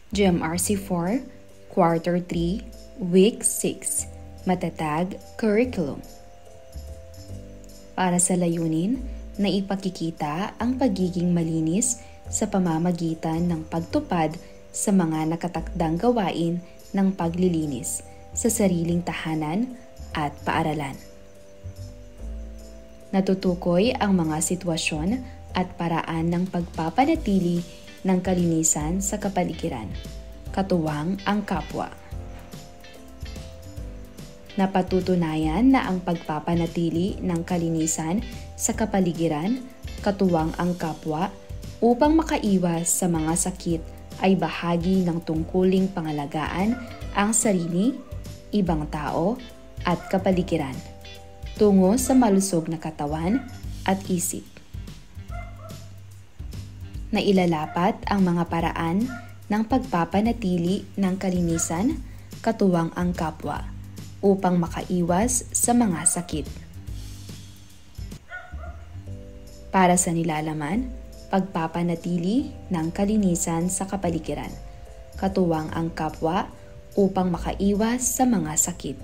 GMRC 4, Quarter 3, Week 6, Matatag Curriculum. Para sa layunin na ipakikita ang pagiging malinis sa pamamagitan ng pagtupad sa mga nakatakdang gawain ng paglilinis sa sariling tahanan at paaralan. Natutukoy ang mga sitwasyon at paraan ng pagpapanatili ng kalinisan sa kapaligiran, katuwang ang kapwa. Napatutunayan na ang pagpapanatili ng kalinisan sa kapaligiran, katuwang ang kapwa, upang makaiwas sa mga sakit ay bahagi ng tungkuling pangalagaan ang sarili, ibang tao, at kapaligiran, tungo sa malusog na katawan at isip. Nailalapat ang mga paraan ng pagpapanatili ng kalinisan, katuwang ang kapwa, upang makaiwas sa mga sakit. Para sa nilalaman, pagpapanatili ng kalinisan sa kapaligiran, katuwang ang kapwa, upang makaiwas sa mga sakit.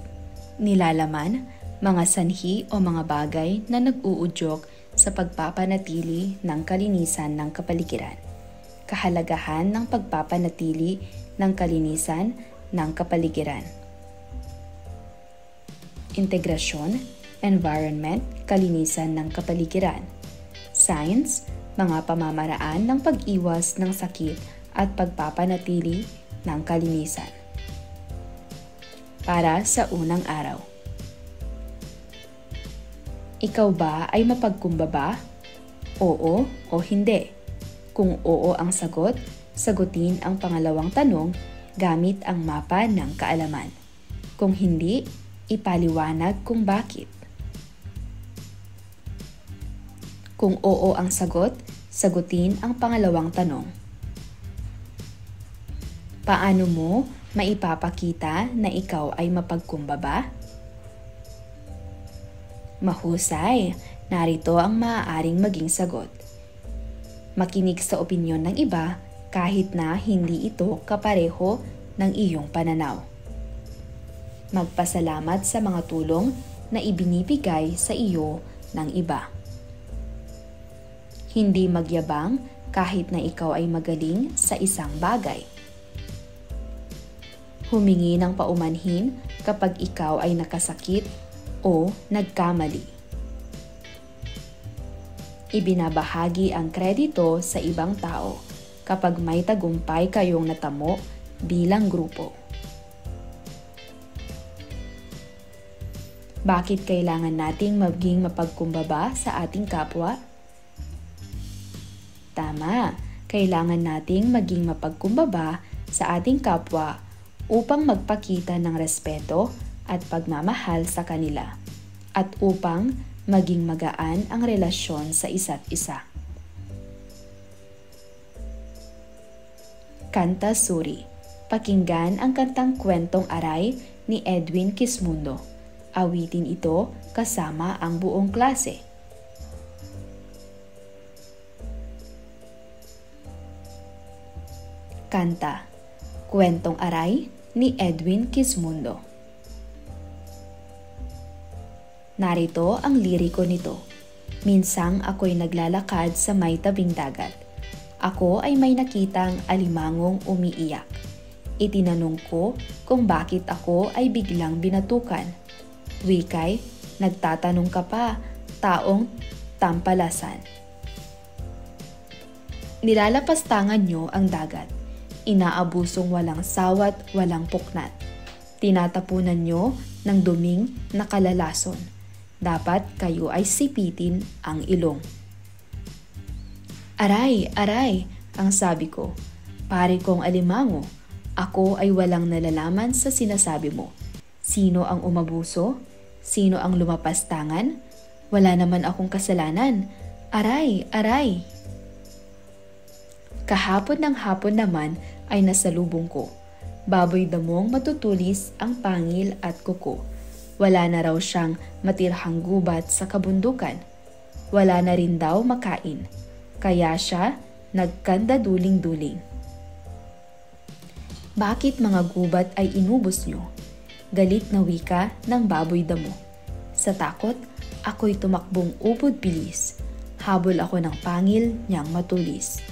Nilalaman, mga sanhi o mga bagay na nag-uudyok sa pagpapanatili ng kalinisan ng kapaligiran. Kahalagahan ng pagpapanatili ng kalinisan ng kapaligiran. Integrasyon, environment, kalinisan ng kapaligiran. Science, mga pamamaraan ng pag-iwas ng sakit at pagpapanatili ng kalinisan. Para sa unang araw. Ikaw ba ay mapagkumbaba? Oo o hindi? Kung oo ang sagot, sagutin ang pangalawang tanong gamit ang mapa ng kaalaman. Kung hindi, ipaliwanag kung bakit. Kung oo ang sagot, sagutin ang pangalawang tanong. Paano mo maipapakita na ikaw ay mapagkumbaba? Mahusay, narito ang maaaring maging sagot. Makinig sa opinyon ng iba kahit na hindi ito kapareho ng iyong pananaw. Magpasalamat sa mga tulong na ibinibigay sa iyo ng iba. Hindi magyabang kahit na ikaw ay magaling sa isang bagay. Humingi ng paumanhin kapag ikaw ay nakasakit o nagkamali. Ibinabahagi ang kredito sa ibang tao kapag may tagumpay kayong natamo bilang grupo. Bakit kailangan nating maging mapagkumbaba sa ating kapwa? Tama, kailangan nating maging mapagkumbaba sa ating kapwa upang magpakita ng respeto at pagmamahal sa kanila, at upang maging magaan ang relasyon sa isa't isa. Kanta Suri. Pakinggan ang kantang Kwentong Aray ni Edwin Quismundo. Awitin ito kasama ang buong klase. Kanta Kwentong Aray ni Edwin Quismundo. Narito ang liriko nito. Minsang ako'y naglalakad sa may tabing dagat. Ako ay may nakitang alimangong umiiyak. Itinanong ko kung bakit ako ay biglang binatukan. Wikay, nagtatanong ka pa, taong tampalasan. Nilalapastangan nyo ang dagat. Inaabusong walang sawat, walang puknat. Tinatapunan nyo ng duming nakalalason. Dapat kayo ay sipitin ang ilong. Aray, aray, ang sabi ko. Pare kong alimango, ako ay walang nalalaman sa sinasabi mo. Sino ang umabuso? Sino ang lumapastangan? Wala naman akong kasalanan. Aray, aray. Kahapon ng hapon naman ay nasalubong ko. Baboy damong matutulis ang pangil at kuko. Wala na raw siyang matirhang gubat sa kabundukan. Wala na rin daw makain. Kaya siya nagkanda duling-duling. Bakit mga gubat ay inubos nyo? Galit na wika ng baboy damo. Sa takot, ako'y tumakbong ubod bilis. Habol ako ng pangil niyang matulis.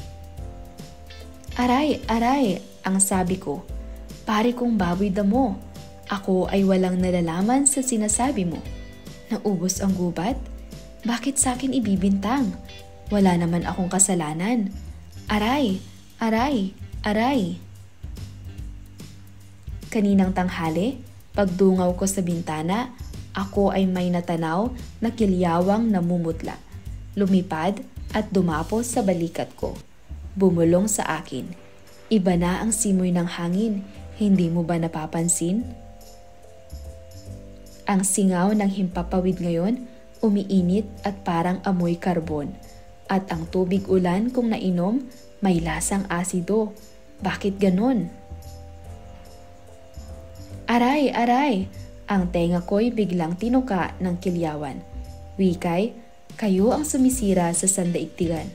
Aray, aray, ang sabi ko. Pare kong baboy damo, ako ay walang nalalaman sa sinasabi mo. Naubos ang gubat? Bakit sakin ibibintang? Wala naman akong kasalanan. Aray, aray, aray. Kaninang tanghali, pagdungaw ko sa bintana, ako ay may natanaw na kilyawang namumutla. Lumipad at dumapos sa balikat ko. Bumulong sa akin. Iba na ang simoy ng hangin, hindi mo ba napapansin? Ang singaw ng himpapawid ngayon, umiinit at parang amoy karbon. At ang tubig ulan kung nainom, may lasang asido. Bakit ganon? Aray, aray! Ang tenga ko'y biglang tinuka ng kilyawan. Wikay, kayo ang sumisira sa sandaigdigan.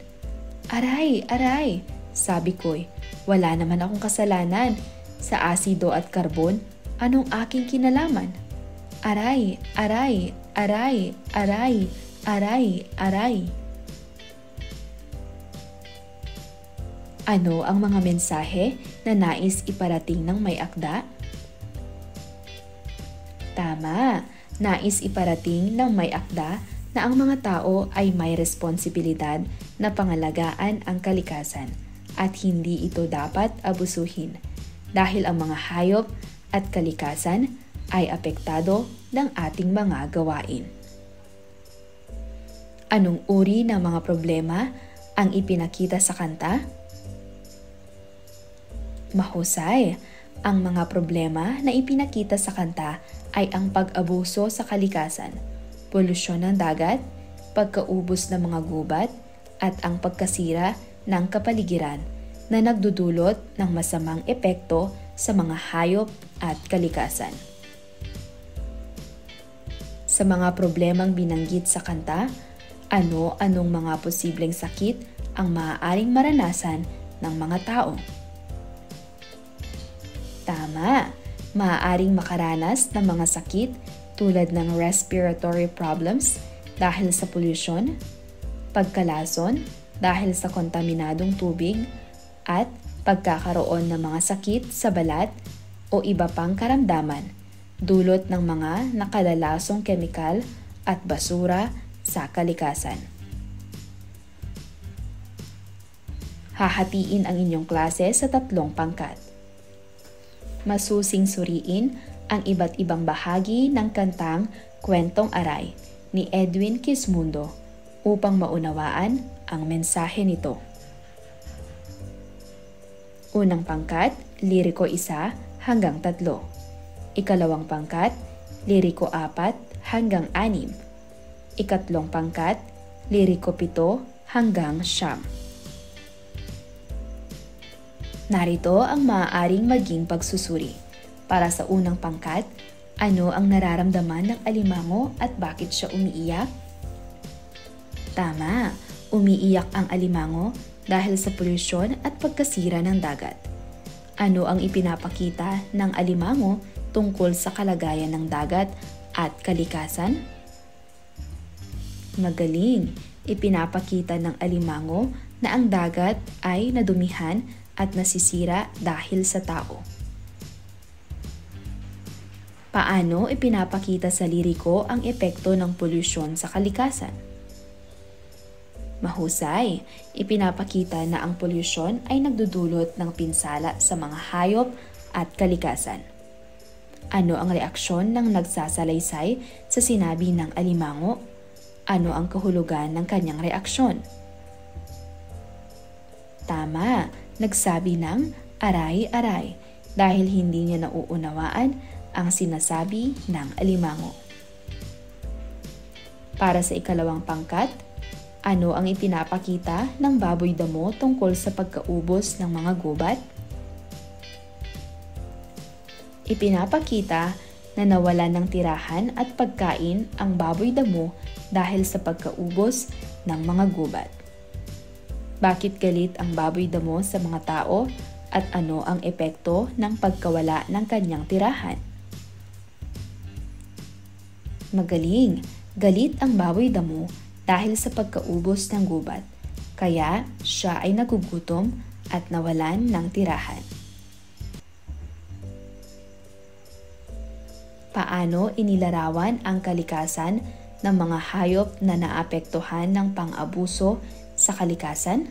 Aray, aray! Sabi ko'y, wala naman akong kasalanan. Sa asido at karbon, anong aking kinalaman? Aray, aray, aray, aray, aray, aray. Ano ang mga mensahe na nais iparating ng may akda? Tama, nais iparating ng may akda na ang mga tao ay may responsibilidad na pangalagaan ang kalikasan at hindi ito dapat abusuhin dahil ang mga hayop at kalikasan ay apektado ng ating mga gawain. Anong uri ng mga problema ang ipinakita sa kanta? Mahusay, ang mga problema na ipinakita sa kanta ay ang pag-abuso sa kalikasan, polusyon ng dagat, pagkaubos ng mga gubat, at ang pagkasira ng kapaligiran na nagdudulot ng masamang epekto sa mga hayop at kalikasan. Sa mga problemang binanggit sa kanta, ano-anong mga posibleng sakit ang maaaring maranasan ng mga tao? Tama, maaaring makaranas ng mga sakit tulad ng respiratory problems dahil sa polusyon, pagkalason dahil sa kontaminadong tubig, at pagkakaroon ng mga sakit sa balat o iba pang karamdaman dulot ng mga nakalalasong kemikal at basura sa kalikasan. Hahatiin ang inyong klase sa 3 pangkat. Masusing suriin ang iba't ibang bahagi ng kantang Kwentong Aray ni Edwin Quismundo upang maunawaan ang mensahe nito. Unang pangkat, liriko 1 hanggang 3. Ikalawang pangkat, liriko 4 hanggang 6. Ikatlong pangkat, liriko 7 hanggang 9. Narito ang maaaring maging pagsusuri. Para sa unang pangkat, ano ang nararamdaman ng alimango at bakit siya umiiyak? Tama, umiiyak ang alimango dahil sa polusyon at pagkasira ng dagat. Ano ang ipinapakita ng alimango tungkol sa kalagayan ng dagat at kalikasan? Magaling, ipinapakita ng alimango na ang dagat ay nadumihan at nasisira dahil sa tao. Paano ipinapakita sa liriko ang epekto ng polusyon sa kalikasan? Mahusay, ipinapakita na ang polusyon ay nagdudulot ng pinsala sa mga hayop at kalikasan. Ano ang reaksyon ng nagsasalaysay sa sinabi ng alimango? Ano ang kahulugan ng kanyang reaksyon? Tama, nagsabi ng aray-aray dahil hindi niya nauunawaan ang sinasabi ng alimango. Para sa ikalawang pangkat, ano ang ipinapakita ng baboy damo tungkol sa pagkaubos ng mga gubat? Ipinapakita na nawalan ng tirahan at pagkain ang baboy damo dahil sa pagkaubos ng mga gubat. Bakit galit ang baboy damo sa mga tao at ano ang epekto ng pagkawala ng kanyang tirahan. Magaling! Galit ang baboy damo dahil sa pagkaubos ng gubat, kaya siya ay nagugutom at nawalan ng tirahan. Paano inilarawan ang kalikasan ng mga hayop na naapektuhan ng pang-abuso sa kalikasan?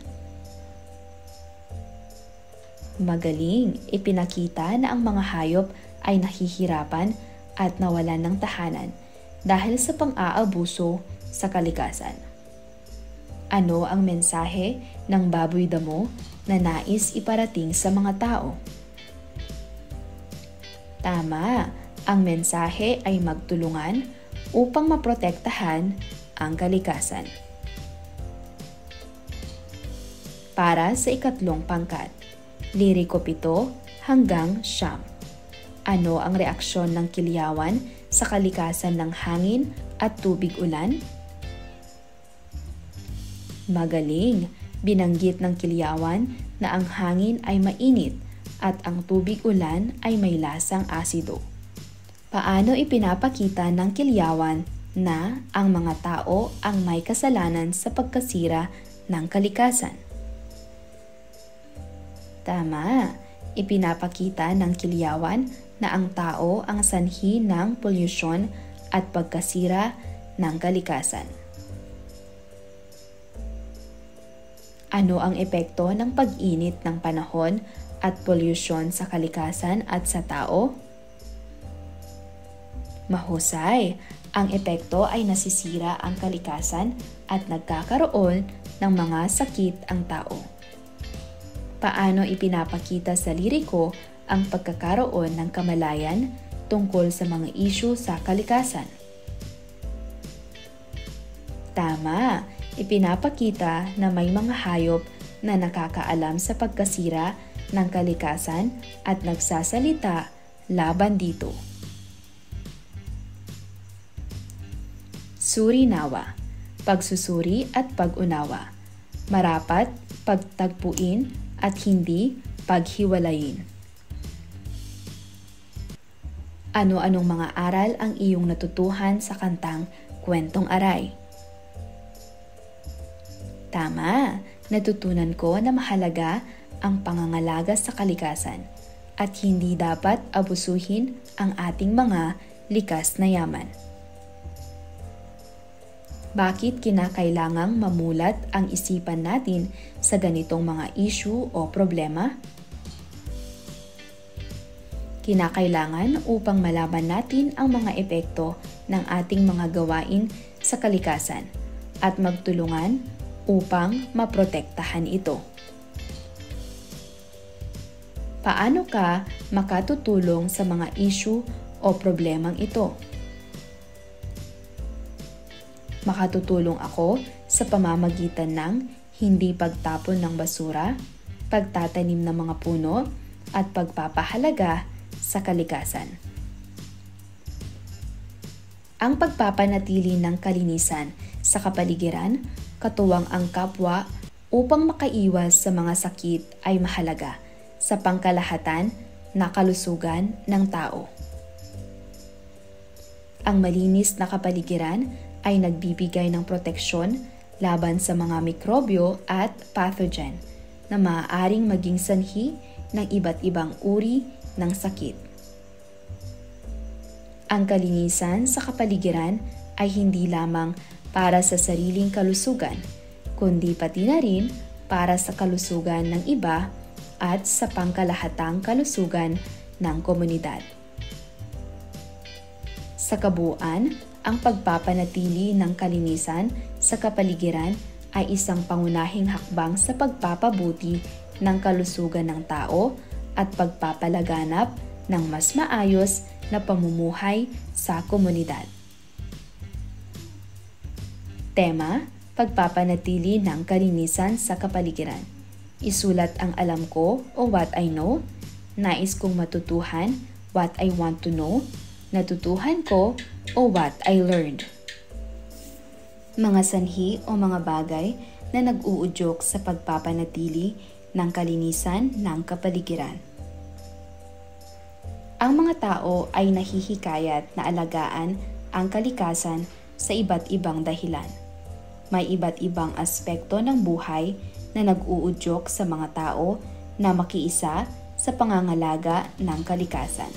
Magaling! Ipinakita na ang mga hayop ay nahihirapan at nawalan ng tahanan dahil sa pang-aabuso sa kalikasan. Ano ang mensahe ng baboy damo na nais iparating sa mga tao? Tama! Ang mensahe ay magtulungan upang maprotektahan ang kalikasan. Para sa ikatlong pangkat, liriko 7 hanggang 9. Ano ang reaksyon ng kilyawan sa kalikasan ng hangin at tubig ulan? Magaling! Binanggit ng kilyawan na ang hangin ay mainit at ang tubig ulan ay may lasang asido. Paano ipinapakita ng kilyawan na ang mga tao ang may kasalanan sa pagkasira ng kalikasan? Tama! Ipinapakita ng kilyawan na ang tao ang sanhi ng polusyon at pagkasira ng kalikasan. Ano ang epekto ng pag-init ng panahon at polusyon sa kalikasan at sa tao? Mahusay! Ang epekto ay nasisira ang kalikasan at nagkakaroon ng mga sakit ang tao. Paano ipinapakita sa liriko ang pagkakaroon ng kamalayan tungkol sa mga isyu sa kalikasan? Tama! Ipinapakita na may mga hayop na nakakaalam sa pagkasira ng kalikasan at nagsasalita laban dito. Surinawa, pagsusuri at pag-unawa, marapat pagtagpuin at hindi paghiwalayin. Ano-anong mga aral ang iyong natutuhan sa kantang Kwentong Aray? Tama! Natutunan ko na mahalaga ang pangangalaga sa kalikasan at hindi dapat abusuhin ang ating mga likas na yaman. Bakit kinakailangang mamulat ang isipan natin sa ganitong mga issue o problema? Kinakailangan upang malaman natin ang mga epekto ng ating mga gawain sa kalikasan at magtulungan upang maprotektahan ito. Paano ka makatutulong sa mga issue o problemang ito? Makatutulong ako sa pamamagitan ng hindi pagtapon ng basura, pagtatanim ng mga puno, at pagpapahalaga sa kalikasan. Ang pagpapanatili ng kalinisan sa kapaligiran, katuwang ang kapwa upang makaiwas sa mga sakit ay mahalaga sa pangkalahatan na kalusugan ng tao. Ang malinis na kapaligiran ay nagbibigay ng proteksyon laban sa mga mikrobyo at pathogen na maaaring maging sanhi ng iba't ibang uri ng sakit. Ang kalinisan sa kapaligiran ay hindi lamang para sa sariling kalusugan, kundi pati na rin para sa kalusugan ng iba at sa pangkalahatang kalusugan ng komunidad. Sa kabuuan, ang pagpapanatili ng kalinisan sa kapaligiran ay isang pangunahing hakbang sa pagpapabuti ng kalusugan ng tao at pagpapalaganap ng mas maayos na pamumuhay sa komunidad. Tema: pagpapanatili ng kalinisan sa kapaligiran. Isulat ang alam ko o what I know. Nais kong matutuhan, what I want to know. Natutuhan ko o what I learned. Mga sanhi o mga bagay na nag-uudyok sa pagpapanatili ng kalinisan ng kapaligiran. Ang mga tao ay nahihikayat na alagaan ang kalikasan sa iba't ibang dahilan. May iba't ibang aspekto ng buhay na nag-uudyok sa mga tao na makiisa sa pangangalaga ng kalikasan.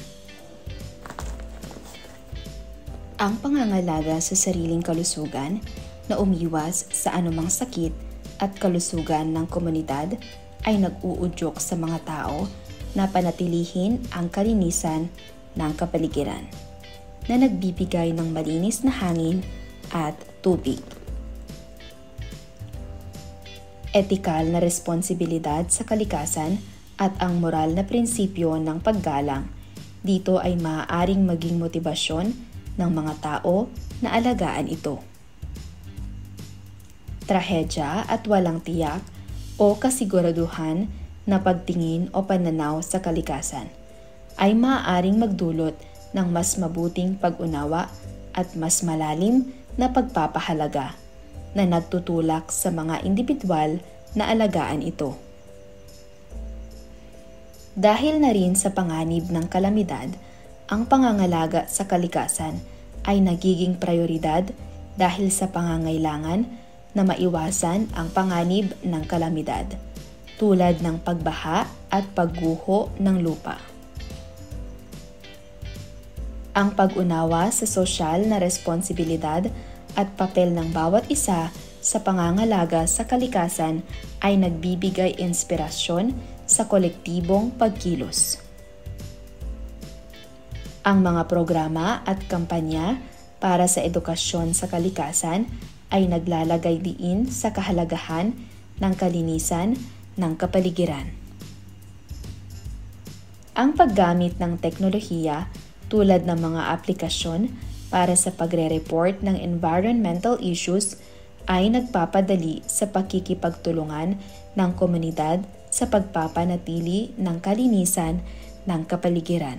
Ang pangangalaga sa sariling kalusugan na umiwas sa anumang sakit at kalusugan ng komunidad ay nag-uudyok sa mga tao na panatilihin ang kalinisan ng kapaligiran na nagbibigay ng malinis na hangin at tubig. Etikal na responsibilidad sa kalikasan at ang moral na prinsipyo ng paggalang, dito ay maaaring maging motibasyon ng mga tao na alagaan ito. Trahedya at walang tiyak o kasiguraduhan na pagtingin o pananaw sa kalikasan ay maaaring magdulot ng mas mabuting pag-unawa at mas malalim na pagpapahalaga na nagtutulak sa mga indibidwal na alagaan ito. Dahil na rin sa panganib ng kalamidad, ang pangangalaga sa kalikasan ay nagiging prioridad dahil sa pangangailangan na maiwasan ang panganib ng kalamidad, tulad ng pagbaha at pagguho ng lupa. Ang pag-unawa sa sosyal na responsibilidad at papel ng bawat isa sa pangangalaga sa kalikasan ay nagbibigay inspirasyon sa kolektibong pagkilos. Ang mga programa at kampanya para sa edukasyon sa kalikasan ay naglalagay diin sa kahalagahan ng kalinisan ng kapaligiran. Ang paggamit ng teknolohiya tulad ng mga aplikasyon para sa pagre-report ng environmental issues ay nagpapadali sa pakikipagtulungan ng komunidad sa pagpapanatili ng kalinisan ng kapaligiran.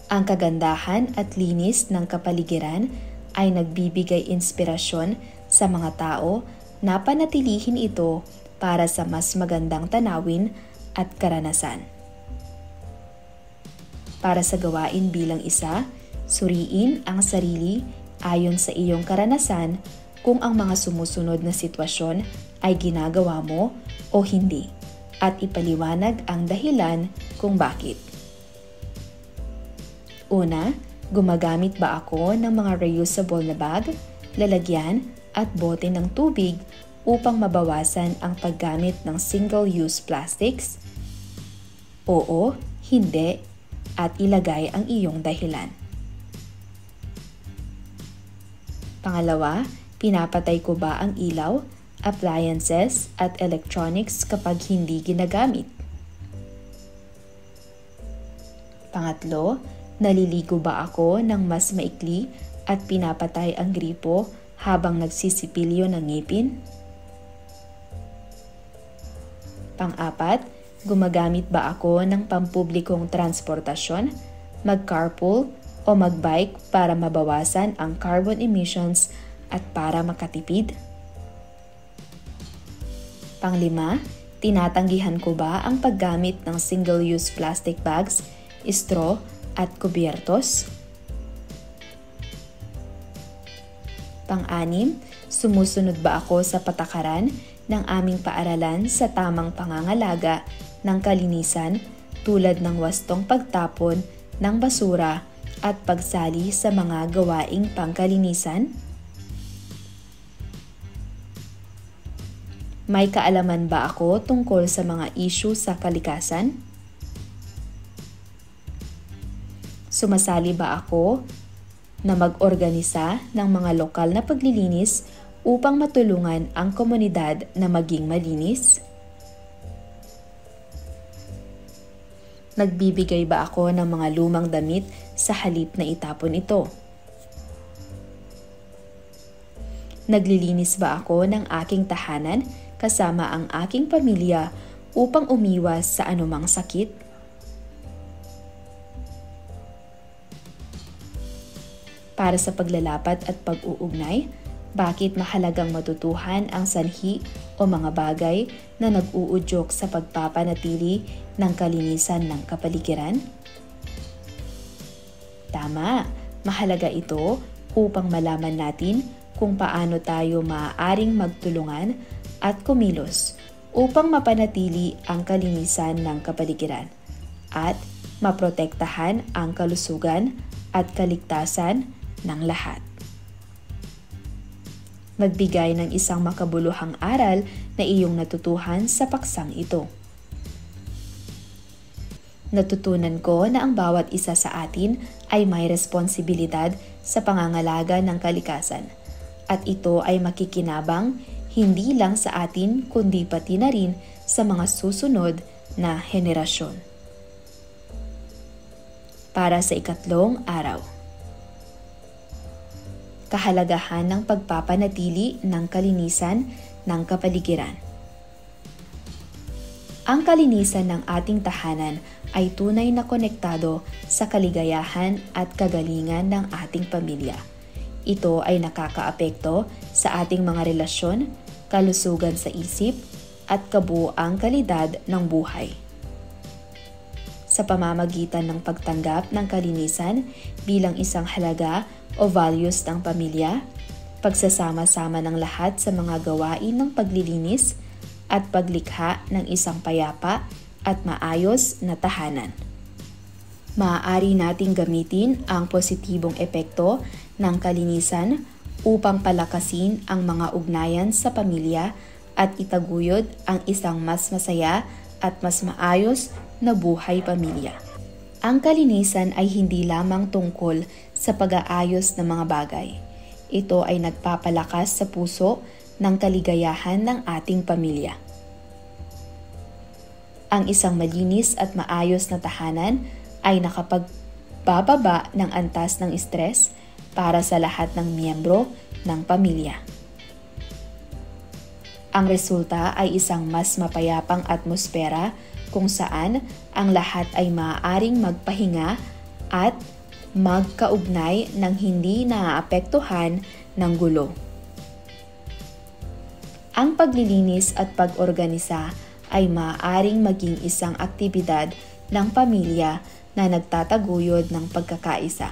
Ang kagandahan at linis ng kapaligiran ay nagbibigay inspirasyon sa mga tao na panatilihin ito para sa mas magandang tanawin at karanasan. Para sa gawain bilang isa, suriin ang sarili ayon sa iyong karanasan kung ang mga sumusunod na sitwasyon ay ginagawa mo o hindi at ipaliwanag ang dahilan kung bakit. Una, gumagamit ba ako ng mga reusable na bag, lalagyan at bote ng tubig upang mabawasan ang paggamit ng single-use plastics? Oo, hindi, at ilagay ang iyong dahilan. Pangalawa, pinapatay ko ba ang ilaw, appliances at electronics kapag hindi ginagamit? Pangatlo, naliligo ba ako ng mas maikli at pinapatay ang gripo habang nagsisipilyo ng ngipin? Pang-apat, gumagamit ba ako ng pampublikong transportasyon, mag-carpool o mag-bike para mabawasan ang carbon emissions at para makatipid? Pang-lima, tinatanggihan ko ba ang paggamit ng single-use plastic bags, straw at kubyertos? Pang-anim, sumusunod ba ako sa patakaran ng aming paaralan sa tamang pangangalaga ng kalinisan tulad ng wastong pagtapon ng basura at pagsali sa mga gawaing pangkalinisan? May kaalaman ba ako tungkol sa mga issue sa kalikasan? Sumasali ba ako na mag-organisa ng mga lokal na paglilinis upang matulungan ang komunidad na maging malinis? Nagbibigay ba ako ng mga lumang damit sa halip na itapon ito? Naglilinis ba ako ng aking tahanan kasama ang aking pamilya upang umiwas sa anumang sakit? Para sa paglalapat at pag-uugnay, bakit mahalagang matutuhan ang sanhi o mga bagay na nag-uudyok sa pagpapanatili ng kalinisan ng kapaligiran? Tama, mahalaga ito upang malaman natin kung paano tayo maaaring magtulungan at kumilos upang mapanatili ang kalinisan ng kapaligiran at maprotektahan ang kalusugan at kaligtasan ng lahat. Magbigay ng isang makabuluhang aral na iyong natutuhan sa paksang ito. Natutunan ko na ang bawat isa sa atin ay may responsibilidad sa pangangalaga ng kalikasan at ito ay makikinabang hindi lang sa atin kundi pati na rin sa mga susunod na henerasyon. Para sa ikatlong araw. Kahalagahan ng pagpapanatili ng kalinisan ng kapaligiran. Ang kalinisan ng ating tahanan ay tunay na konektado sa kaligayahan at kagalingan ng ating pamilya. Ito ay nakakaapekto sa ating mga relasyon, kalusugan sa isip, at kabuuang kalidad ng buhay. Sa pamamagitan ng pagtanggap ng kalinisan bilang isang halaga o values ng pamilya, pagsasama-sama ng lahat sa mga gawain ng paglilinis at paglikha ng isang payapa at maayos na tahanan. Maaari nating gamitin ang positibong epekto ng kalinisan upang palakasin ang mga ugnayan sa pamilya at itaguyod ang isang mas masaya at mas maayos na buhay pamilya. Ang kalinisan ay hindi lamang tungkol sa pag-aayos ng mga bagay. Ito ay nagpapalakas sa puso ng kaligayahan ng ating pamilya. Ang isang malinis at maayos na tahanan ay nakapagbababa ng antas ng stress para sa lahat ng miyembro ng pamilya. Ang resulta ay isang mas mapayapang atmosfera kung saan ang lahat ay maaaring magpahinga at magkaugnay ng hindi naaapektuhan ng gulo. Ang paglilinis at pag-organisa ay maaaring maging isang aktibidad ng pamilya na nagtataguyod ng pagkakaisa.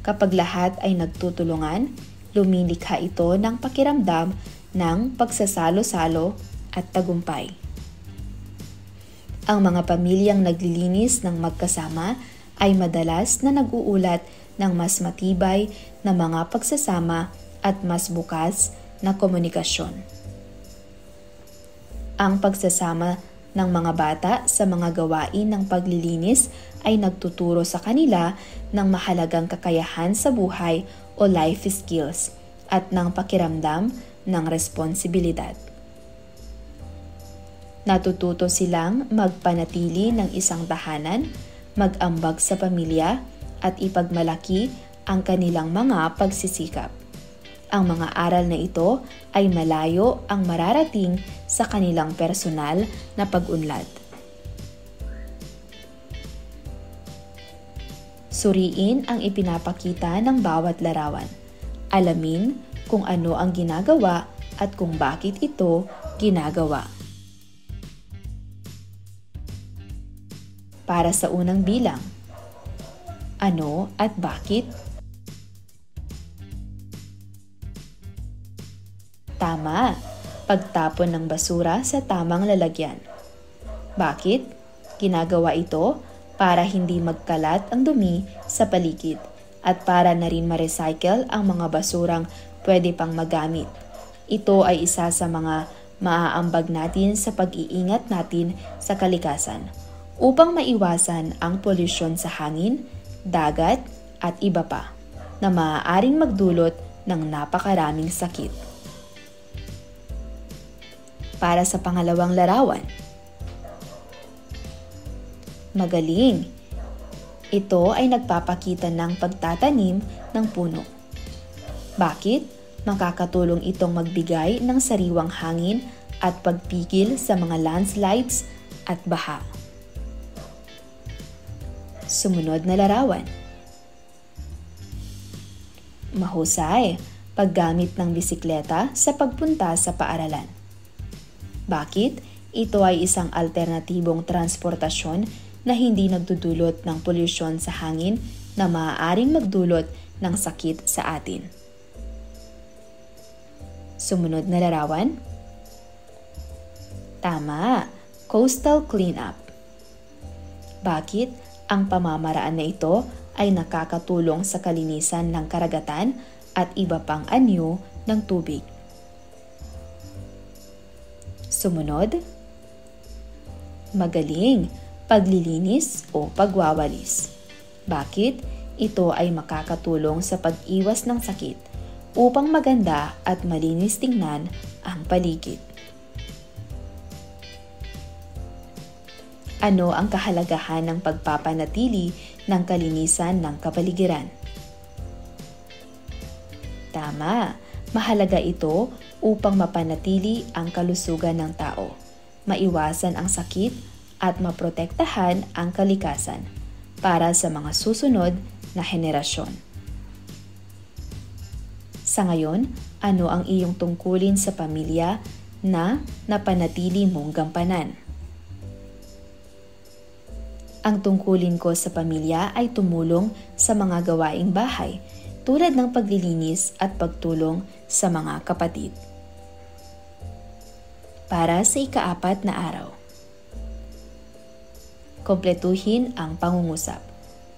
Kapag lahat ay nagtutulungan, lumilikha ito ng pakiramdam ng pagsasalo-salo at tagumpay. Ang mga pamilyang naglilinis ng magkasama ay madalas na nag-uulat ng mas matibay na mga pagsasama at mas bukas na komunikasyon. Ang pagsasama ng mga bata sa mga gawain ng paglilinis ay nagtuturo sa kanila ng mahalagang kakayahan sa buhay o life skills at ng pakiramdam ng responsibilidad. Natututo silang magpanatili ng isang tahanan, mag-ambag sa pamilya, at ipagmalaki ang kanilang mga pagsisikap. Ang mga aral na ito ay malayo ang mararating sa kanilang personal na pag-unlad. Suriin ang ipinapakita ng bawat larawan. Alamin kung ano ang ginagawa at kung bakit ito ginagawa. Para sa unang bilang, ano at bakit? Tama, pagtapon ng basura sa tamang lalagyan. Bakit? Ginagawa ito para hindi magkalat ang dumi sa paligid at para na rin ma-recycle ang mga basurang pwede pang magamit. Ito ay isa sa mga maaambag natin sa pag-iingat natin sa kalikasan upang maiwasan ang polusyon sa hangin, dagat at iba pa na maaaring magdulot ng napakaraming sakit. Para sa pangalawang larawan, magaling! Ito ay nagpapakita ng pagtatanim ng puno. Bakit? Makakatulong itong magbigay ng sariwang hangin at pagpigil sa mga landslides at baha. Sumunod na larawan. Mahusay, paggamit ng bisikleta sa pagpunta sa paaralan. Bakit? Ito ay isang alternatibong transportasyon na hindi nagdudulot ng polusyon sa hangin na maaaring magdulot ng sakit sa atin. Sumunod na larawan. Tama, coastal cleanup. Bakit? Ang pamamaraan na ito ay nakakatulong sa kalinisan ng karagatan at iba pang anyo ng tubig. Sumunod. Magaling, paglilinis o pagwawalis. Bakit? Ito ay makakatulong sa pag-iwas ng sakit upang maganda at malinis tingnan ang paligid. Ano ang kahalagahan ng pagpapanatili ng kalinisan ng kapaligiran? Tama, mahalaga ito upang mapanatili ang kalusugan ng tao, maiwasan ang sakit at maprotektahan ang kalikasan para sa mga susunod na henerasyon. Sa ngayon, ano ang iyong tungkulin sa pamilya na napanatili mong gampanan? Ang tungkulin ko sa pamilya ay tumulong sa mga gawaing bahay tulad ng paglilinis at pagtulong sa mga kapatid. Para sa ika-4 na araw. Kompletuhin ang pangungusap.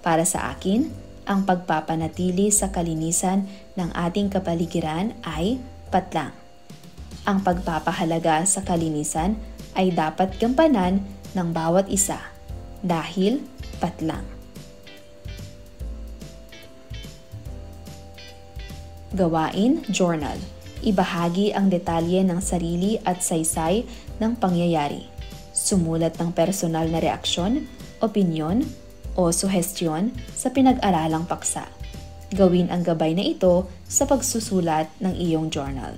Para sa akin, ang pagpapanatili sa kalinisan ng ating kapaligiran ay patlang. Ang pagpapahalaga sa kalinisan ay dapat gampanan ng bawat isa dahil patlang. Gawain, journal. Ibahagi ang detalye ng sarili at saysay ng pangyayari. Sumulat ng personal na reaksyon, opinyon, o suhestyon sa pinag-aralang paksa. Gawin ang gabay na ito sa pagsusulat ng iyong journal.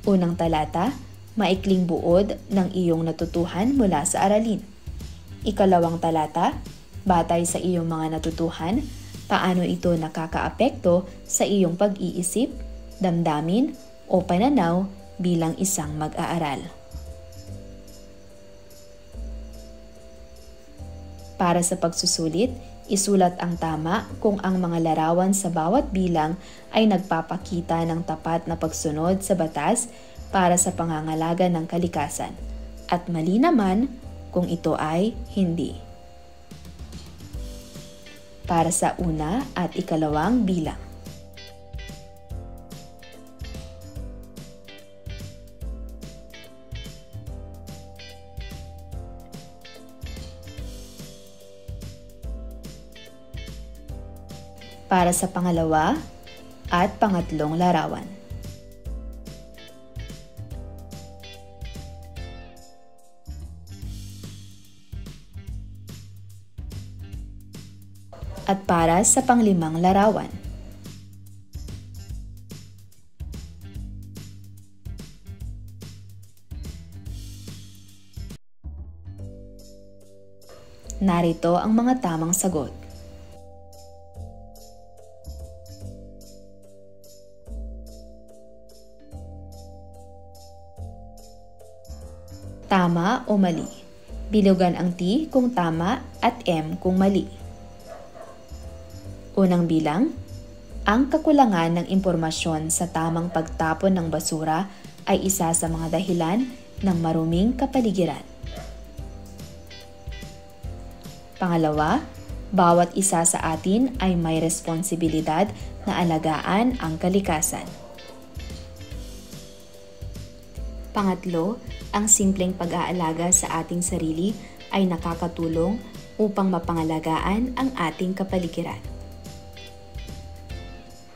Unang talata, maikling buod ng iyong natutuhan mula sa aralin. Ikalawang talata, batay sa iyong mga natutuhan, paano ito nakakaapekto sa iyong pag-iisip, damdamin o pananaw bilang isang mag-aaral. Para sa pagsusulit, isulat ang tama kung ang mga larawan sa bawat bilang ay nagpapakita ng tapat na pagsunod sa batas para sa pangangalaga ng kalikasan, at mali naman kung ito ay hindi. Para sa una at ikalawang bilang. Para sa pangalawa at pangatlong larawan. At para sa panglimang larawan. Narito ang mga tamang sagot. Tama o mali? Bilugan ang T kung tama at M kung mali. Unang bilang, ang kakulangan ng impormasyon sa tamang pagtapon ng basura ay isa sa mga dahilan ng maruming kapaligiran. Pangalawa, bawat isa sa atin ay may responsibilidad na alagaan ang kalikasan. Pangatlo, ang simpleng pag-aalaga sa ating sarili ay nakakatulong upang mapangalagaan ang ating kapaligiran.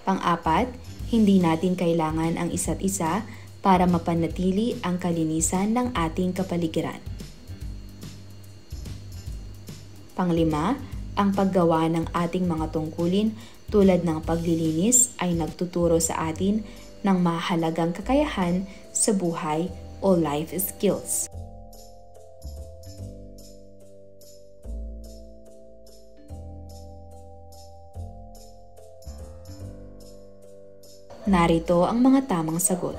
Pang-apat, hindi natin kailangan ang isa't isa para mapanatili ang kalinisan ng ating kapaligiran. Panglima, ang paggawa ng ating mga tungkulin tulad ng paglilinis ay nagtuturo sa atin ng mahalagang kakayahan sa buhay o life skills. Narito ang mga tamang sagot.